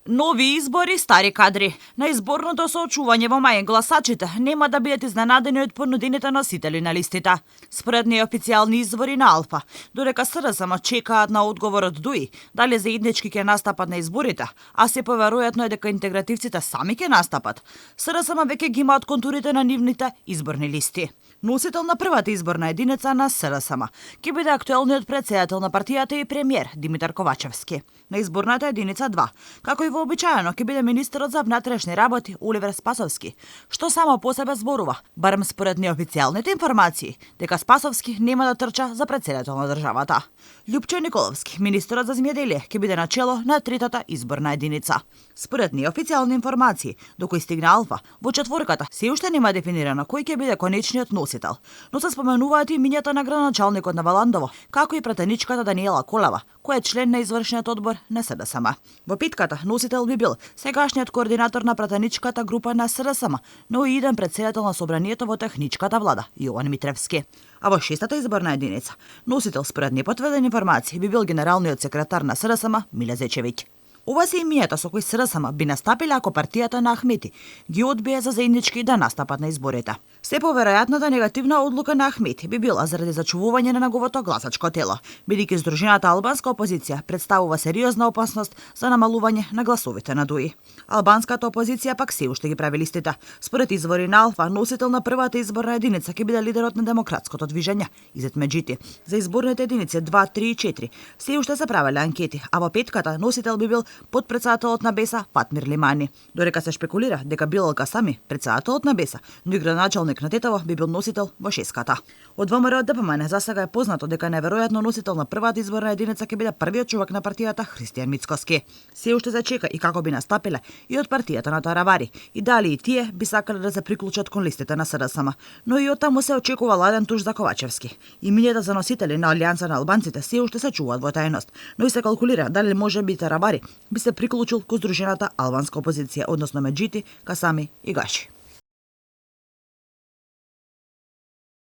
Нови избори, стари кадри. На изборното соочување во мај гласачите нема да бидат изненадени од понудените носители на листите. Според неофицијални извори на Алфа, додека СРСМ чекаат на одговор од ДУИ дали заеднички ќе настапат на изборите, а се поверојатно е дека интегративците сами ќе настапат, СРСМ веќе ги имаат контурите на нивните изборни листи. Носител на првата изборна единица на СРСМ ќе биде актуелниот претседател на партијата и премиер Димитар Ковачевски. На изборната единица 2, како и вообичаено, ќе биде министерот за внатрешни работи Оливер Спасовски, што само по себе зборува, барем според неофицијалните информации, дека Спасовски нема да трча за претседател на државата. Љупчо Николовски, министерот за земјоделие, ќе биде начело на третата изборна единица. Според неофицијални информации, до кои стигна Алфа, во четворката се уште нема дефинирано кој ќе биде конечниот носител, но се споменуваат и имињата на градоначалникот на Валандово, како и пратеничката Даниела Колева, која е член на извршниот одбор на СДСМ. Во питката носител би бил сегашниот координатор на пратеничката група на СДСМ, но и иден претседател на собранието во техничката влада, Јован Митревски. А во шестата изборна единица, носител според непотврдени информации би бил генералниот секретар на СДСМ Миле Зечевиќ. Ова се имињата со кои СДСМ би настапиле ако партијата на Ахмети ги одбие за заеднички да настапат на изборите. Се поверојатната негативна одлука на Ахмети би била заради зачувување на неговото гласачко тело, бидејќи здружената албанска опозиција представува сериозна опасност за намалување на гласовите на ДУИ. Албанската опозиција пак се уште ги прави листите. Според извори на Алфа, носител на првата изборна единица ќе биде лидерот на демократското движење Изет Меджити. За изборните единици 2, 3 и 4 се уште се правеле анкети, а во петката носител би бил подпредседателот на Беса Фатмир Лимани. Додека се шпекулира дека Билал Касами, председателот на Беса, но и градоначалник на Тетово би бил носител во шеската. Од ВМРО ДПМН за сега е познато дека неверојатно носител на првата изборна единица ќе биде првиот човек на партијата Христијан Мицкоски. Се уште се чека и како би настапиле и од партијата на Таравари, и дали и тие би сакале да се приклучат кон листите на СДСМ, но и од таму се очекува ладен туш за Ковачевски. Имињата за носители на Алијанса на албанците се уште се чуваат во тајност, но и се калкулира дали може би Таравари би се приклучил кон здружената албанска опозиција, односно Меджити, Касами и Гаши.